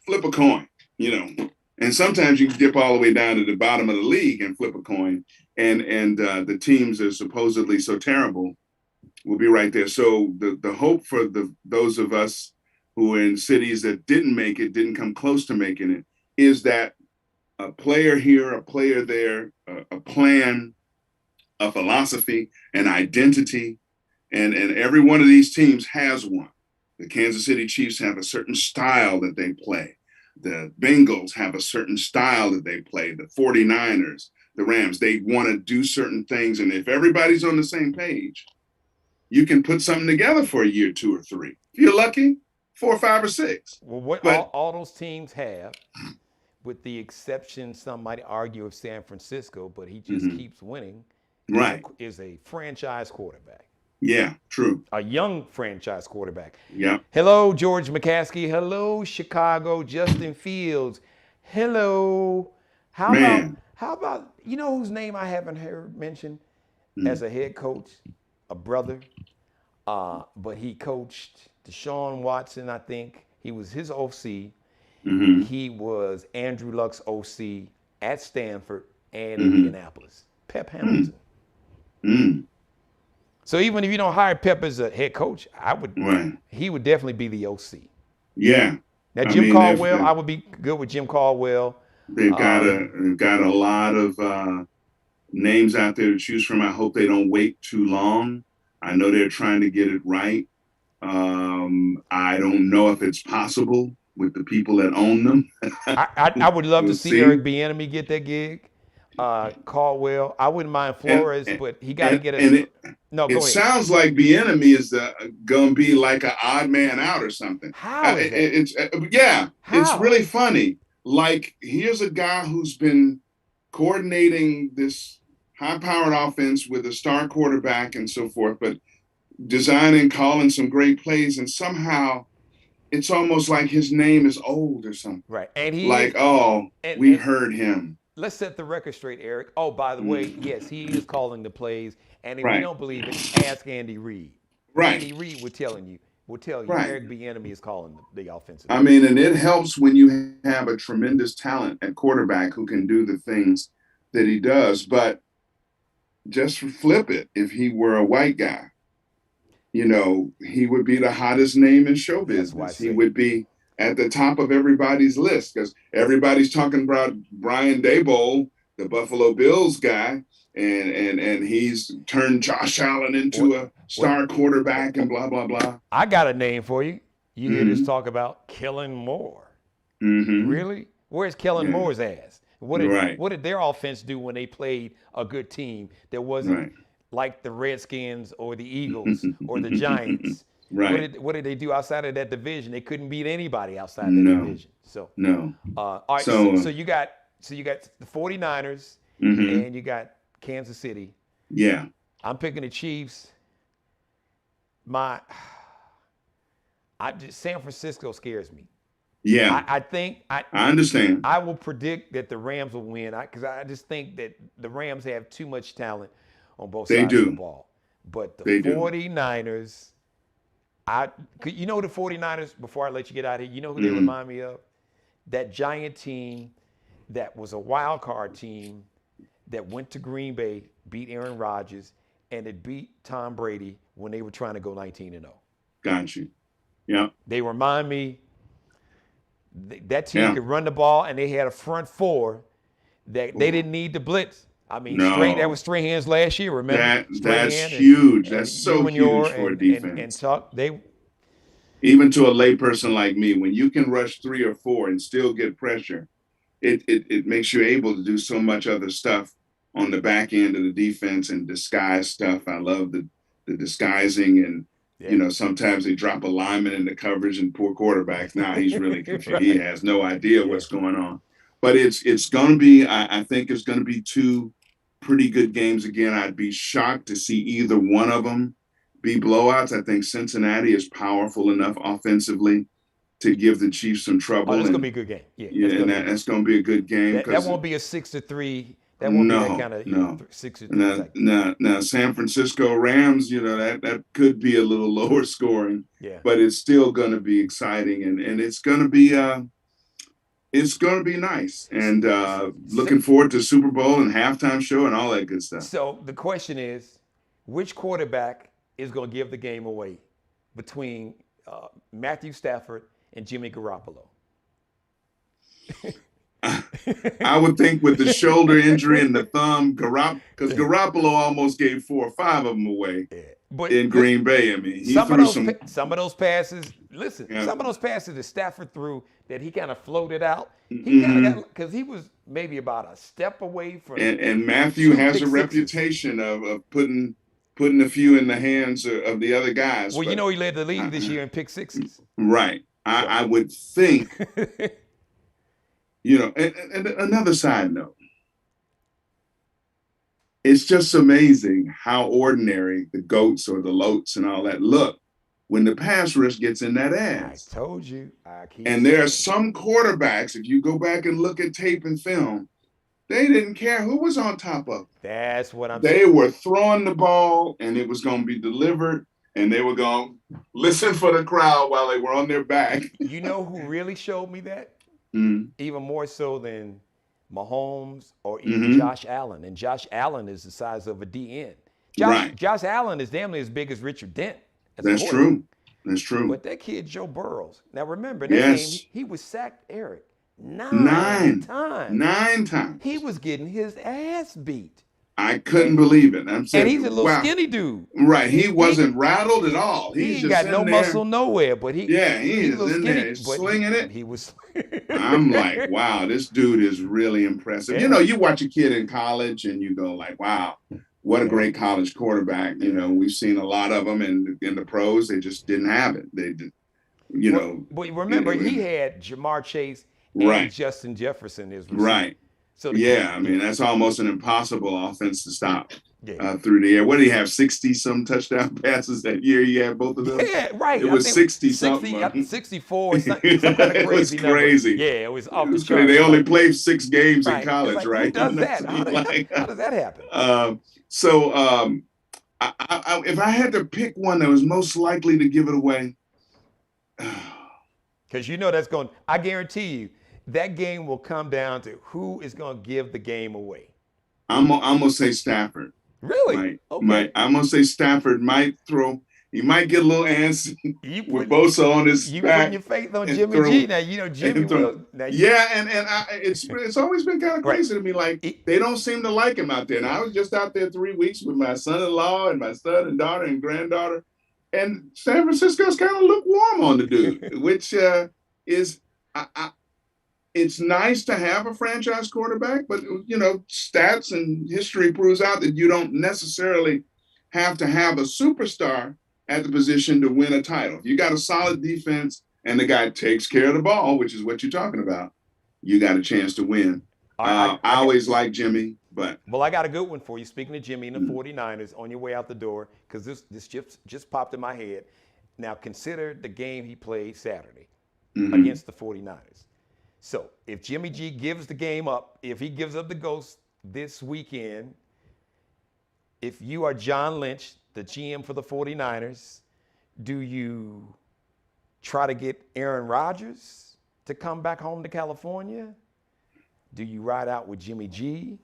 flip a coin, and sometimes you can dip all the way down to the bottom of the league and flip a coin and the teams that are supposedly so terrible will be right there. So the hope for those of us who are in cities that didn't make it, didn't come close to making it, is that a player here, a player there, a plan, a philosophy, an identity, and every one of these teams has one. The Kansas City Chiefs have a certain style that they play. The Bengals have a certain style that they play. The 49ers, the Rams, they want to do certain things. And if everybody's on the same page, you can put something together for a year, 2 or 3. If you're lucky, 4 or 5 or 6. Well, what all those teams have, with the exception, some might argue, of San Francisco, but he just keeps winning, right, is a franchise quarterback. Yeah, true. A young franchise quarterback. Yeah. Hello, George McCaskey. Hello, Chicago. Justin Fields. Hello. How about you know whose name I haven't heard mentioned as a head coach? A brother. But he coached Deshaun Watson, I think. He was his OC. He was Andrew Luck's OC at Stanford and Indianapolis. Pep Hamilton. So even if you don't hire Pep as a head coach, he would definitely be the OC. Yeah. Now Jim Caldwell, I would be good with Jim Caldwell. They've got a lot of names out there to choose from. I hope they don't wait too long. I know they're trying to get it right. I don't know if it's possible with the people that own them. I would love to see Eric Bieniemy get that gig. Caldwell, I wouldn't mind Flores, but he got to get it. No, go ahead. It sounds like Bieniemy is gonna be like an odd man out or something. How is that? It's really funny. Like, here's a guy who's been coordinating this high-powered offense with a star quarterback and so forth, but designing, calling some great plays, and somehow it's almost like his name is old or something. Right, and we've heard him. Let's set the record straight, Eric. Oh, by the way, yes, he is calling the plays. And if you don't believe it, ask Andy Reid. Right. Andy Reid will tell you Eric Bieniemy is calling the offensive. I mean, and it helps when you have a tremendous talent at quarterback who can do the things that he does. But just flip it. If he were a white guy, he would be the hottest name in show business. He would be at the top of everybody's list because everybody's talking about Brian Daboll, the Buffalo Bills guy, and he's turned Josh Allen into a star quarterback and blah, blah, blah. I got a name for you. You hear this talk about Kellen Moore. Really? Where's Kellen Moore's ass? What did their offense do when they played a good team that wasn't like the Redskins or the Eagles or the Giants? Right. What did they do outside of that division? They couldn't beat anybody outside that division. So all right. So you got the 49ers and you got Kansas City. Yeah. I'm picking the Chiefs. San Francisco scares me. Yeah. I understand. I will predict that the Rams will win because I just think that the Rams have too much talent on both sides of the ball. But the 49ers, the 49ers, before I let you get out of here, you know who they remind me of? That Giant team that was a wild card team that went to Green Bay, beat Aaron Rodgers, and it beat Tom Brady when they were trying to go 19-0. Got you. Yeah. They remind me that team could run the ball, and they had a front four that they didn't need to blitz. I mean, that was Strahan's last year, remember? That's huge. That's so huge for a defense. And Tuck, even to a layperson like me, when you can rush 3 or 4 and still get pressure, it makes you able to do so much other stuff on the back end of the defense and disguise stuff. I love the disguising and sometimes they drop a lineman in the coverage and poor quarterbacks. Now he's really confused. He has no idea what's going on. But it's going to be, I think it's going to be 2 pretty good games again. I'd be shocked to see either one of them be blowouts. I think Cincinnati is powerful enough offensively to give the Chiefs some trouble. That's going to be a good game. That's going to be a good game. That won't be a 6-3. That won't be that kind of 6-3. Now, San Francisco Rams, that could be a little lower scoring. Yeah. But it's still going to be exciting, and it's going to be It's going to be nice. And looking forward to Super Bowl and halftime show and all that good stuff. So the question is, which quarterback is going to give the game away between Matthew Stafford and Jimmy Garoppolo? I would think with the shoulder injury and the thumb, because Garoppolo almost gave 4 or 5 of them away in Green Bay. I mean, he threw some of those passes. Listen, Yeah. some of those passes that Stafford threw that he kind of floated out. He kind of got, because he was maybe about a step away from. And Matthew has a 2 pick reputation of putting a few in the hands of the other guys. Well, but, you know, he led the league this year in pick sixes. Right. I would think. And another side note, it's just amazing how ordinary the goats or the lotes and all that look when the pass rush gets in that ass. I told you. And there are some quarterbacks, if you go back and look at tape and film, they didn't care who was on top of them. That's what I'm saying. They saying. were throwing the ball and it was going to be delivered and they were going to listen for the crowd while they were on their back. You know who really showed me that? Even more so than Mahomes or even Josh Allen. And Josh Allen is the size of a DN. Josh Allen is damn near as big as Richard Dent. That's true. That's true. But that kid, Joe Burrows. Now remember, in that game, he was sacked, Eric, 9 times. 9 times. He was getting his ass beat. I couldn't believe it. I'm saying, and he's a little skinny dude. Right. He wasn't rattled at all. He He's ain't just got no muscle nowhere, but he is in skinny, there. He's slinging it. He was. I'm like, wow, this dude is really impressive. Yeah. You know, you watch a kid in college and you go like, wow, what a great college quarterback. You know, we've seen a lot of them in the pros. They just didn't have it. They did, But remember, he had Jamar Chase and Justin Jefferson as receivers. Right. So I mean, that's almost an impossible offense to stop through the air. What did he have, 60-some touchdown passes that year? He had both of them? Yeah, right. It was 60-something. 64, some kind of crazy It was crazy. Number. Yeah, it was off the charts. They only played 6 games in college, like, right? Who does that? How does that happen? If I had to pick one that was most likely to give it away. Because I guarantee you, that game will come down to who is going to give the game away. I'm going to say Stafford. Really? Okay. I'm going to say Stafford might throw. He might get a little antsy with Bosa on his back. You putting your faith on Jimmy G. Now, you know Jimmy will. It's always been kind of crazy to me. Like, they don't seem to like him out there. And I was just out there 3 weeks with my son-in-law and my son and daughter and granddaughter. And San Francisco's kind of lukewarm on the dude, which is it's nice to have a franchise quarterback, but, stats and history proves out that you don't necessarily have to have a superstar at the position to win a title. If you got a solid defense and the guy takes care of the ball, which is what you're talking about, you got a chance to win. I always like Jimmy, but. Well, I got a good one for you. Speaking of Jimmy and the 49ers, on your way out the door, because this just popped in my head. Now, consider the game he played Saturday against the 49ers. So if Jimmy G gives the game up, if he gives up the ghost this weekend, if you are John Lynch, the GM for the 49ers, do you try to get Aaron Rodgers to come back home to California? Do you ride out with Jimmy G?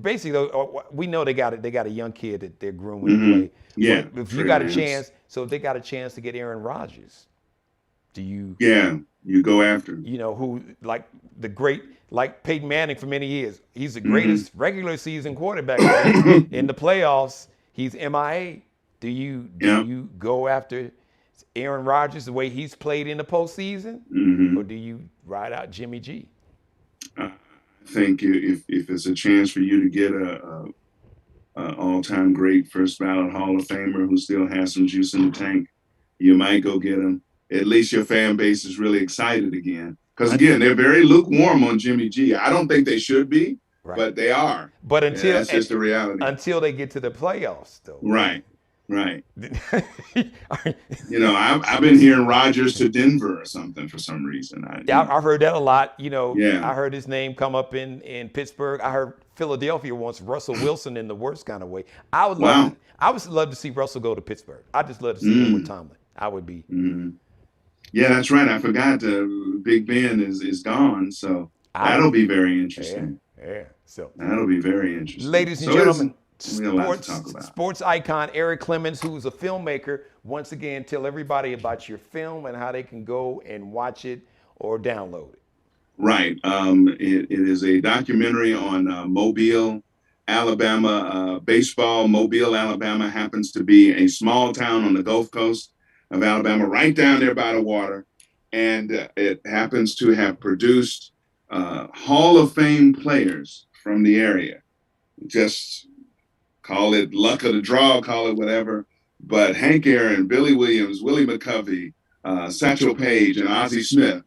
Basically, we know they got a young kid that they're grooming to play. Yeah. But if you got a chance, so if they got a chance to get Aaron Rodgers, do you? Yeah. You go after him. Who like Peyton Manning for many years. He's the greatest regular season quarterback in the playoffs. He's MIA. Do you go after Aaron Rodgers the way he's played in the postseason, or do you ride out Jimmy G? I think if it's a chance for you to get a all-time great first ballot Hall of Famer who still has some juice in the tank, you might go get him. At least your fan base is really excited again. Because, again, they're very lukewarm on Jimmy G. I don't think they should be, but they are. But that's just the reality. Until they get to the playoffs, though. Right. I've been hearing Rodgers to Denver or something for some reason. I've heard that a lot. I heard his name come up in Pittsburgh. I heard Philadelphia wants Russell Wilson in the worst kind of way. I would love to see Russell go to Pittsburgh. I just love to see him with Tomlin. I would be. Yeah, that's right. I forgot Big Ben is gone, so that'll be very interesting. Yeah. So that'll be very interesting. Ladies and gentlemen, we have a lot to talk about. Sports icon Eric Clemons, who is a filmmaker. Once again, tell everybody about your film and how they can go and watch it or download it. Right. It is a documentary on Mobile, Alabama, baseball. Mobile, Alabama happens to be a small town on the Gulf Coast of Alabama, right down there by the water. And it happens to have produced Hall of Fame players from the area. Just call it luck of the draw, call it whatever. But Hank Aaron, Billy Williams, Willie McCovey, Satchel Paige, and Ozzie Smith,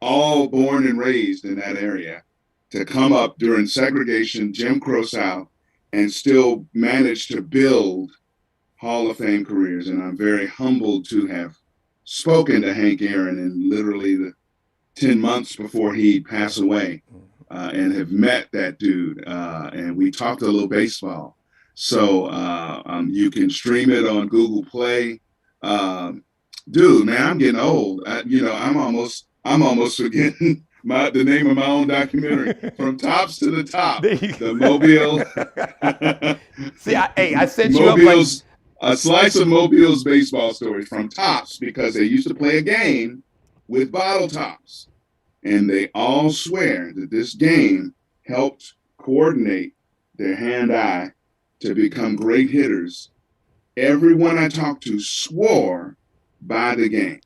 all born and raised in that area, to come up during segregation, Jim Crow South, and still manage to build Hall of Fame careers. And I'm very humbled to have spoken to Hank Aaron in literally the 10 months before he passed away, and have met that dude. And we talked a little baseball. So you can stream it on Google Play. Dude, man, I'm getting old. I'm almost forgetting the name of my own documentary, From Tops to the Top. The Mobile. See, I set you up like a slice of Mobile's baseball stories from Tops, because they used to play a game with bottle tops, and they all swear that this game helped coordinate their hand-eye to become great hitters. Everyone I talked to swore by the game,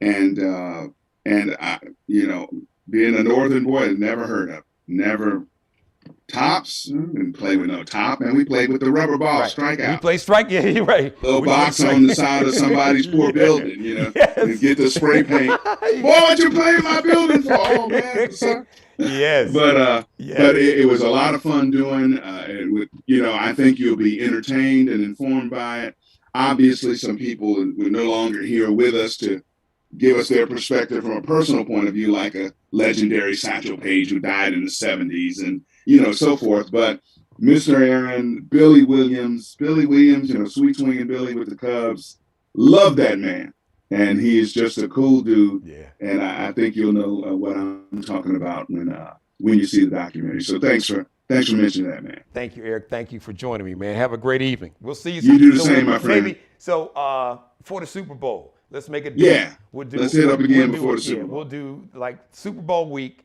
and I, being a northern boy, never heard of, never. Tops, didn't play with no top, and we played with the rubber ball strikeout. We play strike, yeah, you're right. Little box on the side of somebody's poor building, Yes. And get the spray paint. Boy, what you playing my building for? Oh man, son. Yes. But it was a lot of fun doing. I think you'll be entertained and informed by it. Obviously, some people were no longer here with us to give us their perspective from a personal point of view, like a legendary Satchel Paige who died in the 70s, and so forth. But Mr. Aaron, Billy Williams, sweet swinging Billy with the Cubs, love that man, and he is just a cool dude. Yeah. And I think you'll know what I'm talking about when you see the documentary. So thanks for mentioning that, man. Thank you, Eric. Thank you for joining me, man. Have a great evening. We'll see you. You do the same, my friend. So for the Super Bowl, let's make it. Yeah. Let's hit up again before the Super Bowl. We'll do like Super Bowl week.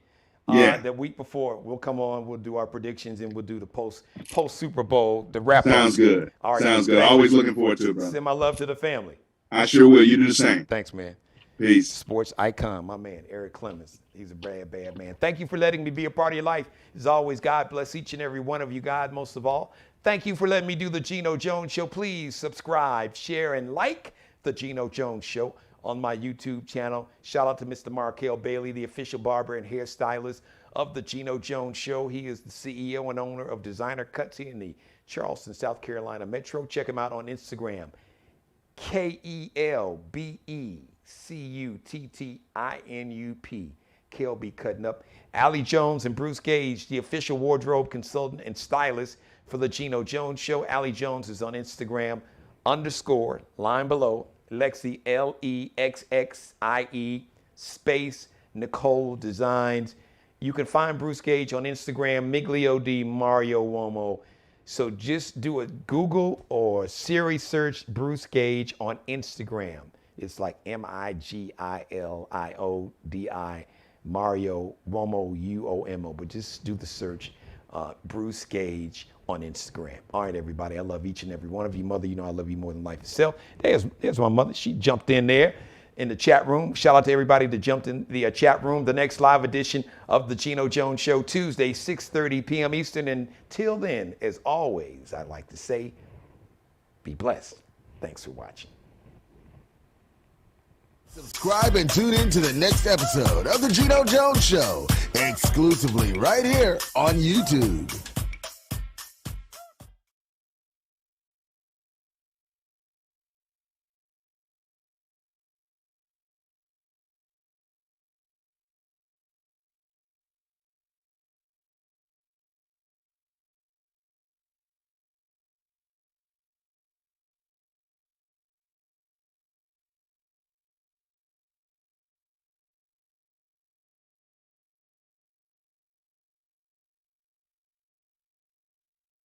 The week before, we'll come on, we'll do our predictions, and we'll do the post Super Bowl, the wrap up. Sounds good. All right, sounds good. Always looking forward to it, brother. Send my love to the family. I sure will. You do the same. Thanks, man. Peace. Sports icon, my man, Eric Clemons. He's a bad, bad man. Thank you for letting me be a part of your life. As always, God bless each and every one of you, God, most of all. Thank you for letting me do the Geno Jones Show. Please subscribe, share, and like the Geno Jones Show on my YouTube channel. Shout out to Mr. Markel Bailey, the official barber and hairstylist of the Geno Jones Show. He is the CEO and owner of Designer Cuts here in the Charleston, South Carolina metro. Check him out on Instagram. KELBECUTTINUP. Kelby Cutting Up. Allie Jones and Bruce Gage, the official wardrobe consultant and stylist for the Geno Jones Show. Allie Jones is on Instagram, line below, Lexi, LEXXIE, space, Nicole Designs. You can find Bruce Gage on Instagram, Miglio di Mario Uomo. So just do a Google or Siri search Bruce Gage on Instagram. It's like MIGILIODI, Mario Uomo, UOMO. But just do the search, Bruce Gage on Instagram. All right, everybody. I love each and every one of you. Mother, I love you more than life itself. There's my mother. She jumped in there in the chat room. Shout out to everybody that jumped in the chat room. The next live edition of the Geno Jones Show, Tuesday, 6:30 p.m. Eastern. And till then, as always, I'd like to say, be blessed. Thanks for watching. Subscribe and tune in to the next episode of the Geno Jones Show, exclusively right here on YouTube.